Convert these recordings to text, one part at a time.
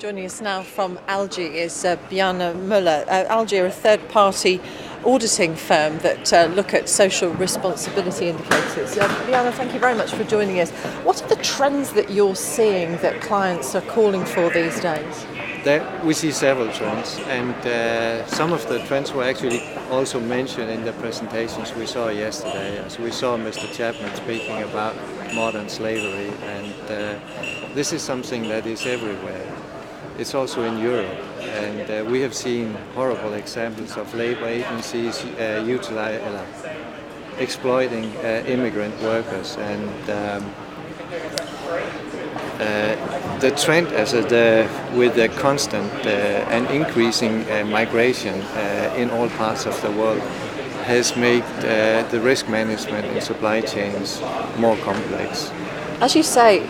Joining us now from ALGI is Bjarne Moeller. ALGI are a third-party auditing firm that look at social responsibility indicators. Bjarne, thank you very much for joining us. What are the trends that you're seeing that clients are calling for these days? We see several trends, and some of the trends were actually also mentioned in the presentations we saw yesterday. As we saw Mr. Chapman speaking about modern slavery, and this is something that is everywhere. It's also in Europe, and we have seen horrible examples of labor agencies exploiting immigrant workers, and the trend with the constant and increasing migration in all parts of the world has made the risk management in supply chains more complex. As you say,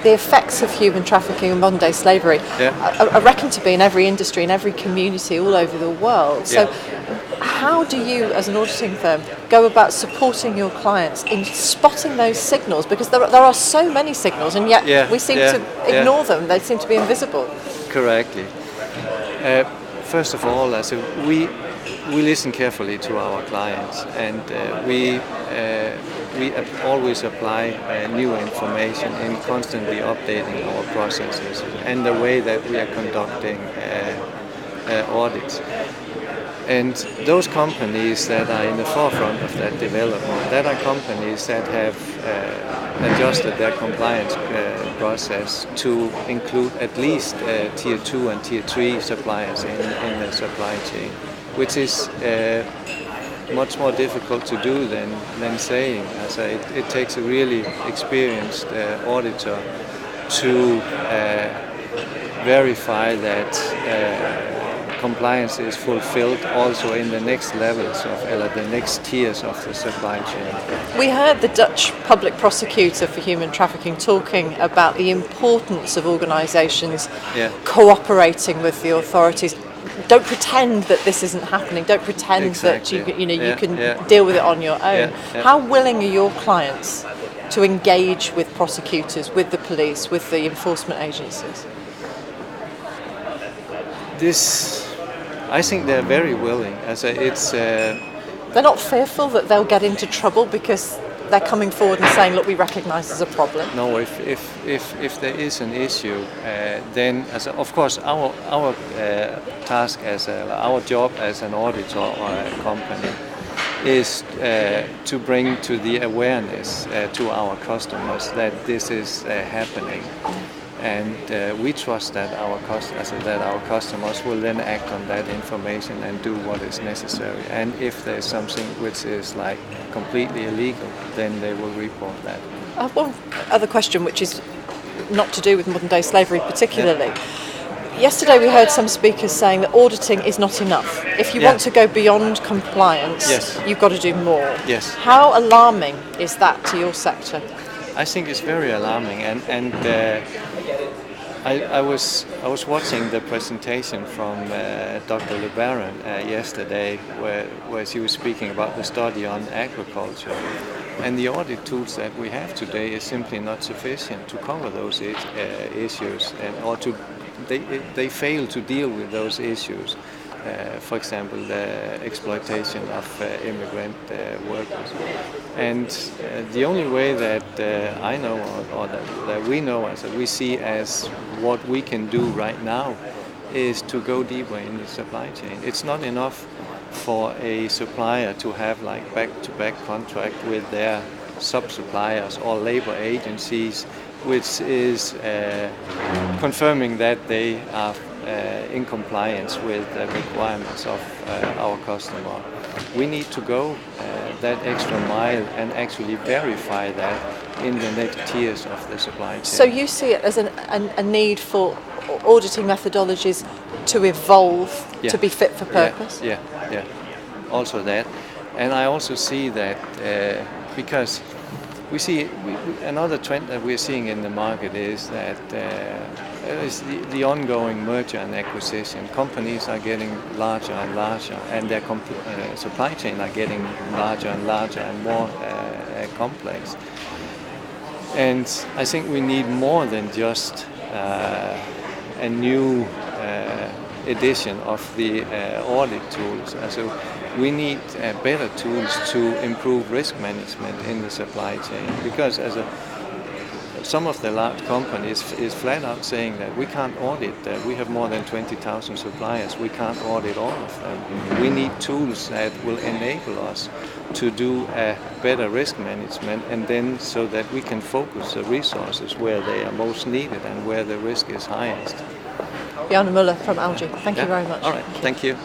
the effects of human trafficking and modern-day slavery are reckoned to be in every industry, in every community all over the world. So how do you, as an auditing firm, go about supporting your clients in spotting those signals? Because there are so many signals, and yet we seem to ignore them. They seem to be invisible. Correctly. First of all, we listen carefully to our clients, and we always apply new information in constantly updating our processes and the way that we are conducting audits. And those companies that are in the forefront of that development, that are companies that have adjusted their compliance process to include at least Tier 2 and Tier 3 suppliers in the supply chain, which is much more difficult to do than saying. It takes a really experienced auditor to verify that compliance is fulfilled also in the next levels the next tiers of the supply chain. We heard the Dutch public prosecutor for human trafficking talking about the importance of organisations cooperating with the authorities. Don't pretend that this isn't happening. Don't pretend that you can deal with it on your own. How willing are your clients to engage with prosecutors, with the police, with the enforcement agencies? I think they're very willing. They're not fearful that they'll get into trouble because they're coming forward and saying, look, we recognise there's a problem. No, if there is an issue, then of course our task our job as an auditor or a company is to bring to the awareness to our customers that this is happening. And we trust that our customers will then act on that information and do what is necessary. And if there's something which is completely illegal, then they will report that. I have one other question, which is not to do with modern-day slavery particularly. Yesterday we heard some speakers saying that auditing is not enough. If you want to go beyond compliance, you've got to do more. Yes. How alarming is that to your sector? I think it's very alarming, and I was watching the presentation from Dr. Le Baron yesterday, where she was speaking about the study on agriculture, and the audit tools that we have today is simply not sufficient to cover those issues, they fail to deal with those issues. For example, the exploitation of immigrant workers. And the only way that I know, or that we know, we see as what we can do right now, is to go deeper in the supply chain. It's not enough for a supplier to have back-to-back contract with their sub-suppliers or labor agencies, which is confirming that they are in compliance with the requirements of our customer. We need to go that extra mile and actually verify that in the next tiers of the supply chain. So you see it as a need for auditing methodologies to evolve, to be fit for purpose? Yeah. Also that. And I also see that because we see another trend that we're seeing in the market is that is the ongoing merger and acquisition. Companies are getting larger and larger, and their supply chain are getting larger and larger and more complex. And I think we need more than just a new edition of the audit tools. So we need better tools to improve risk management in the supply chain, because some of the large companies is flat out saying that we can't audit that. We have more than 20,000 suppliers. We can't audit all of them. We need tools that will enable us to do a better risk management, and then so that we can focus the resources where they are most needed and where the risk is highest. Bjarne Moeller from ALGI. Thank you very much. All right. Thank you.